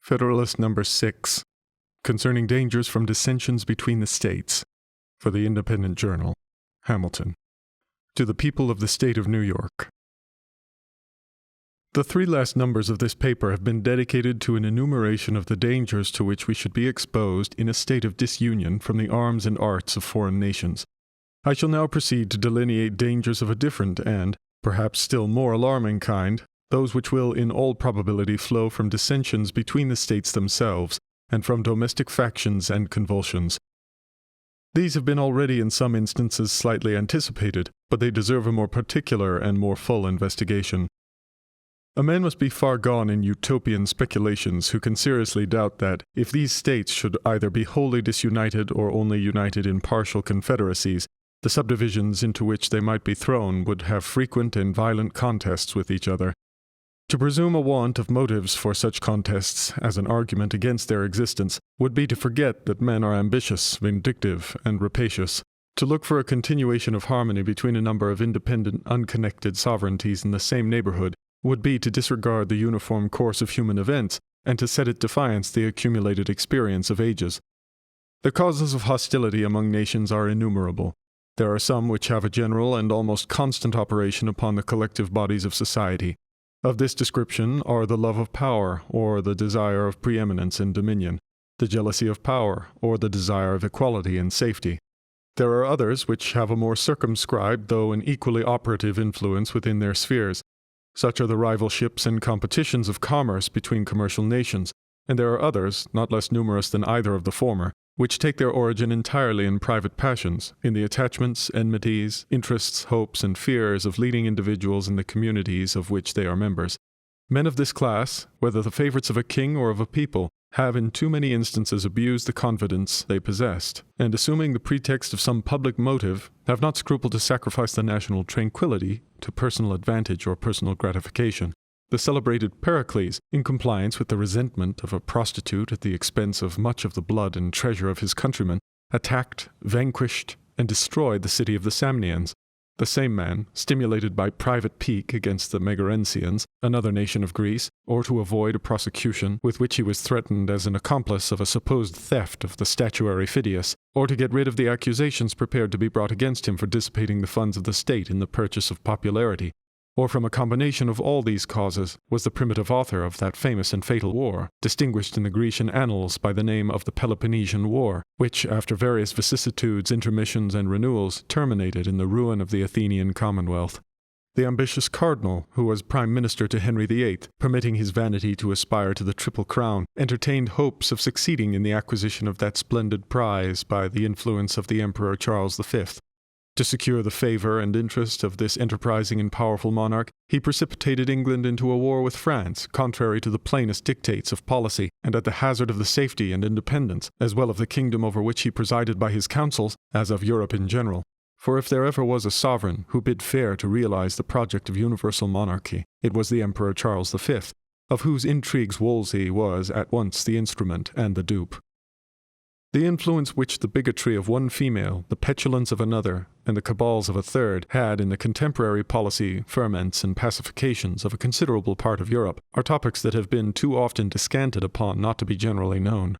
Federalist No. 6, concerning dangers from dissensions between the states, for the Independent Journal, Hamilton. To the people of the state of New York. The three last numbers of this paper have been dedicated to an enumeration of the dangers to which we should be exposed in a state of disunion from the arms and arts of foreign nations. I shall now proceed to delineate dangers of a different and, perhaps still more alarming kind, those which will in all probability flow from dissensions between the states themselves, and from domestic factions and convulsions. These have been already in some instances slightly anticipated, but they deserve a more particular and more full investigation. A man must be far gone in utopian speculations who can seriously doubt that, if these states should either be wholly disunited or only united in partial confederacies, the subdivisions into which they might be thrown would have frequent and violent contests with each other. To presume a want of motives for such contests as an argument against their existence would be to forget that men are ambitious, vindictive, and rapacious. To look for a continuation of harmony between a number of independent, unconnected sovereignties in the same neighborhood would be to disregard the uniform course of human events and to set at defiance the accumulated experience of ages. The causes of hostility among nations are innumerable. There are some which have a general and almost constant operation upon the collective bodies of society. Of this description are the love of power, or the desire of preeminence and dominion, the jealousy of power, or the desire of equality and safety. There are others which have a more circumscribed, though an equally operative influence within their spheres. Such are the rivalships and competitions of commerce between commercial nations, and there are others, not less numerous than either of the former, which take their origin entirely in private passions, in the attachments, enmities, interests, hopes, and fears of leading individuals in the communities of which they are members. Men of this class, whether the favorites of a king or of a people, have in too many instances abused the confidence they possessed, and assuming the pretext of some public motive, have not scrupled to sacrifice the national tranquillity to personal advantage or personal gratification. The celebrated Pericles, in compliance with the resentment of a prostitute at the expense of much of the blood and treasure of his countrymen, attacked, vanquished, and destroyed the city of the Samnians. The same man, stimulated by private pique against the Megarensians, another nation of Greece, or to avoid a prosecution with which he was threatened as an accomplice of a supposed theft of the statuary Phidias, or to get rid of the accusations prepared to be brought against him for dissipating the funds of the state in the purchase of popularity, or from a combination of all these causes, was the primitive author of that famous and fatal war, distinguished in the Grecian annals by the name of the Peloponnesian War, which, after various vicissitudes, intermissions, and renewals, terminated in the ruin of the Athenian commonwealth. The ambitious cardinal, who was prime minister to Henry VIII, permitting his vanity to aspire to the triple crown, entertained hopes of succeeding in the acquisition of that splendid prize by the influence of the Emperor Charles V. To secure the favor and interest of this enterprising and powerful monarch, he precipitated England into a war with France, contrary to the plainest dictates of policy, and at the hazard of the safety and independence, as well of the kingdom over which he presided by his counsels, as of Europe in general. For if there ever was a sovereign who bid fair to realize the project of universal monarchy, it was the Emperor Charles V, of whose intrigues Wolsey was at once the instrument and the dupe. The influence which the bigotry of one female, the petulance of another, and the cabals of a third had in the contemporary policy, ferments, and pacifications of a considerable part of Europe are topics that have been too often descanted upon not to be generally known.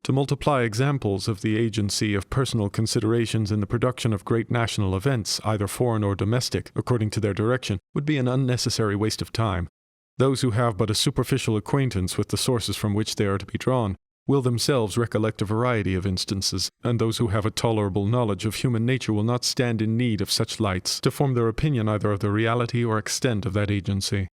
To multiply examples of the agency of personal considerations in the production of great national events, either foreign or domestic, according to their direction, would be an unnecessary waste of time. Those who have but a superficial acquaintance with the sources from which they are to be drawn will themselves recollect a variety of instances, and those who have a tolerable knowledge of human nature will not stand in need of such lights to form their opinion either of the reality or extent of that agency.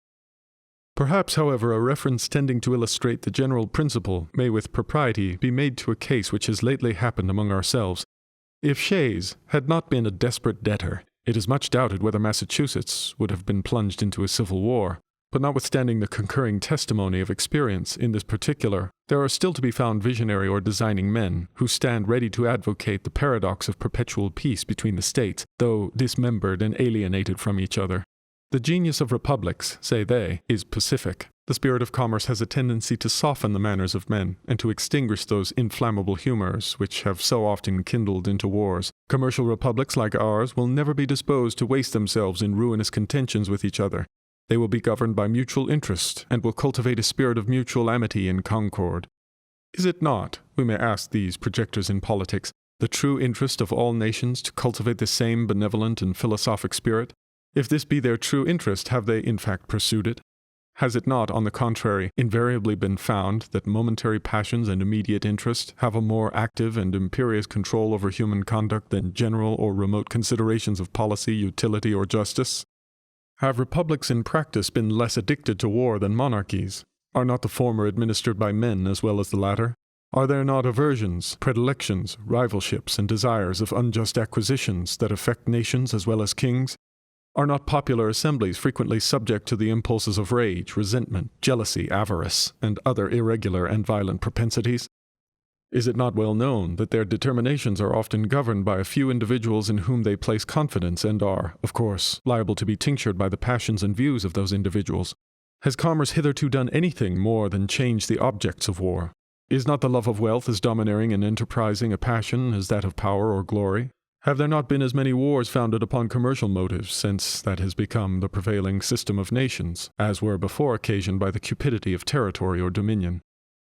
Perhaps, however, a reference tending to illustrate the general principle may with propriety be made to a case which has lately happened among ourselves. If Shays had not been a desperate debtor, it is much doubted whether Massachusetts would have been plunged into a civil war. But notwithstanding the concurring testimony of experience in this particular, there are still to be found visionary or designing men who stand ready to advocate the paradox of perpetual peace between the states, though dismembered and alienated from each other. The genius of republics, say they, is pacific. The spirit of commerce has a tendency to soften the manners of men, and to extinguish those inflammable humors which have so often kindled into wars. Commercial republics like ours will never be disposed to waste themselves in ruinous contentions with each other. They will be governed by mutual interest and will cultivate a spirit of mutual amity and concord. Is it not, we may ask these projectors in politics, the true interest of all nations to cultivate the same benevolent and philosophic spirit? If this be their true interest, have they in fact pursued it? Has it not, on the contrary, invariably been found that momentary passions and immediate interest have a more active and imperious control over human conduct than general or remote considerations of policy, utility, or justice? Have republics in practice been less addicted to war than monarchies? Are not the former administered by men as well as the latter? Are there not aversions, predilections, rivalships, and desires of unjust acquisitions that affect nations as well as kings? Are not popular assemblies frequently subject to the impulses of rage, resentment, jealousy, avarice, and other irregular and violent propensities? Is it not well known that their determinations are often governed by a few individuals in whom they place confidence and are, of course, liable to be tinctured by the passions and views of those individuals? Has commerce hitherto done anything more than change the objects of war? Is not the love of wealth as domineering and enterprising a passion as that of power or glory? Have there not been as many wars founded upon commercial motives, since that has become the prevailing system of nations, as were before occasioned by the cupidity of territory or dominion?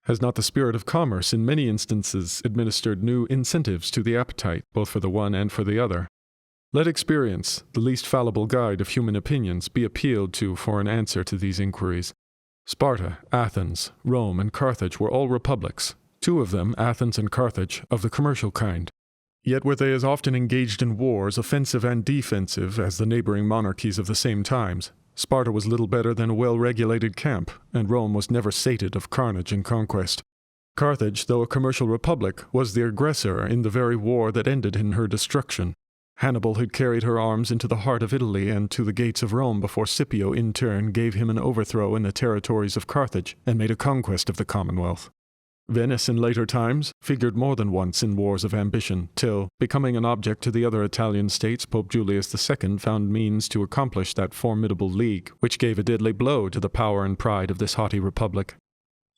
Has not the spirit of commerce in many instances administered new incentives to the appetite, both for the one and for the other? Let experience, the least fallible guide of human opinions, be appealed to for an answer to these inquiries. Sparta, Athens, Rome, and Carthage were all republics, two of them, Athens and Carthage, of the commercial kind. Yet were they as often engaged in wars, offensive and defensive, as the neighboring monarchies of the same times. Sparta was little better than a well-regulated camp, and Rome was never sated of carnage and conquest. Carthage, though a commercial republic, was the aggressor in the very war that ended in her destruction. Hannibal had carried her arms into the heart of Italy and to the gates of Rome before Scipio in turn gave him an overthrow in the territories of Carthage and made a conquest of the Commonwealth. Venice in later times figured more than once in wars of ambition, till, becoming an object to the other Italian states, Pope Julius II found means to accomplish that formidable league, which gave a deadly blow to the power and pride of this haughty republic.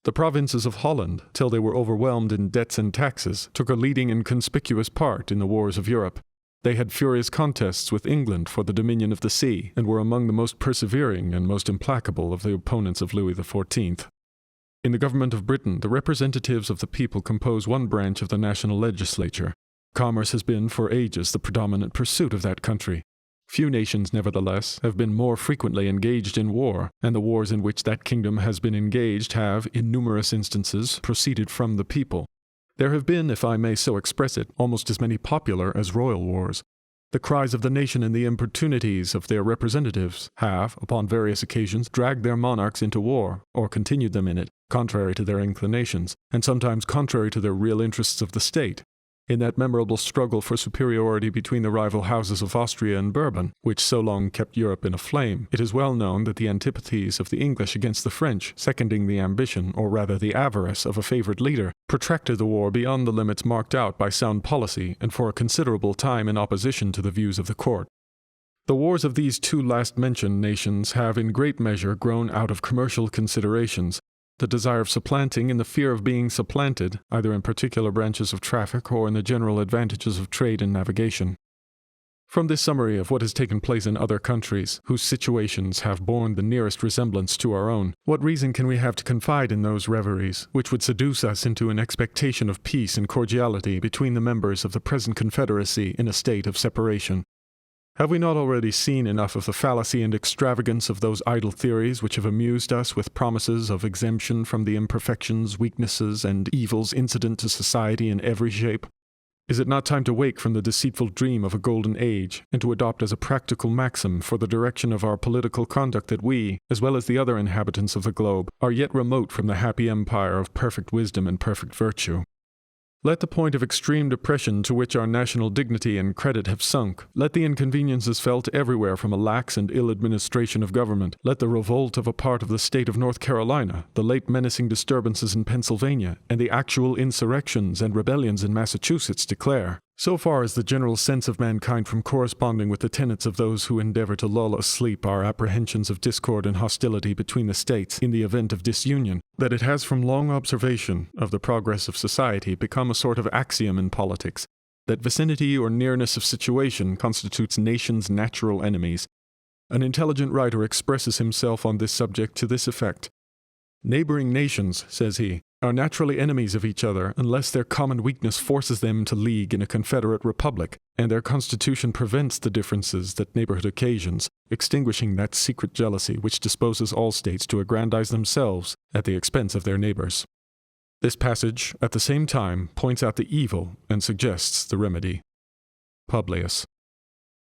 The provinces of Holland, till they were overwhelmed in debts and taxes, took a leading and conspicuous part in the wars of Europe. They had furious contests with England for the dominion of the sea, and were among the most persevering and most implacable of the opponents of Louis XIV. In the government of Britain, the representatives of the people compose one branch of the national legislature. Commerce has been for ages the predominant pursuit of that country. Few nations, nevertheless, have been more frequently engaged in war, and the wars in which that kingdom has been engaged have, in numerous instances, proceeded from the people. There have been, if I may so express it, almost as many popular as royal wars. The cries of the nation and the importunities of their representatives have, upon various occasions, dragged their monarchs into war, or continued them in it, contrary to their inclinations, and sometimes contrary to their real interests of the state. In that memorable struggle for superiority between the rival houses of Austria and Bourbon, which so long kept Europe in a flame, it is well known that the antipathies of the English against the French, seconding the ambition, or rather the avarice, of a favourite leader, protracted the war beyond the limits marked out by sound policy, and for a considerable time in opposition to the views of the court. The wars of these two last-mentioned nations have in great measure grown out of commercial considerations, the desire of supplanting and the fear of being supplanted, either in particular branches of traffic or in the general advantages of trade and navigation. From this summary of what has taken place in other countries, whose situations have borne the nearest resemblance to our own, what reason can we have to confide in those reveries, which would seduce us into an expectation of peace and cordiality between the members of the present confederacy in a state of separation? Have we not already seen enough of the fallacy and extravagance of those idle theories which have amused us with promises of exemption from the imperfections, weaknesses, and evils incident to society in every shape? Is it not time to wake from the deceitful dream of a golden age, and to adopt as a practical maxim for the direction of our political conduct that we, as well as the other inhabitants of the globe, are yet remote from the happy empire of perfect wisdom and perfect virtue? Let the point of extreme depression to which our national dignity and credit have sunk, let the inconveniences felt everywhere from a lax and ill administration of government, let the revolt of a part of the state of North Carolina, the late menacing disturbances in Pennsylvania, and the actual insurrections and rebellions in Massachusetts declare, so far as the general sense of mankind from corresponding with the tenets of those who endeavor to lull asleep our apprehensions of discord and hostility between the states in the event of disunion, that it has from long observation of the progress of society become a sort of axiom in politics, that vicinity or nearness of situation constitutes nations' natural enemies. An intelligent writer expresses himself on this subject to this effect. Neighboring nations, says he, are naturally enemies of each other unless their common weakness forces them to league in a confederate republic, and their constitution prevents the differences that neighborhood occasions, extinguishing that secret jealousy which disposes all states to aggrandize themselves at the expense of their neighbors. This passage, at the same time, points out the evil and suggests the remedy. Publius.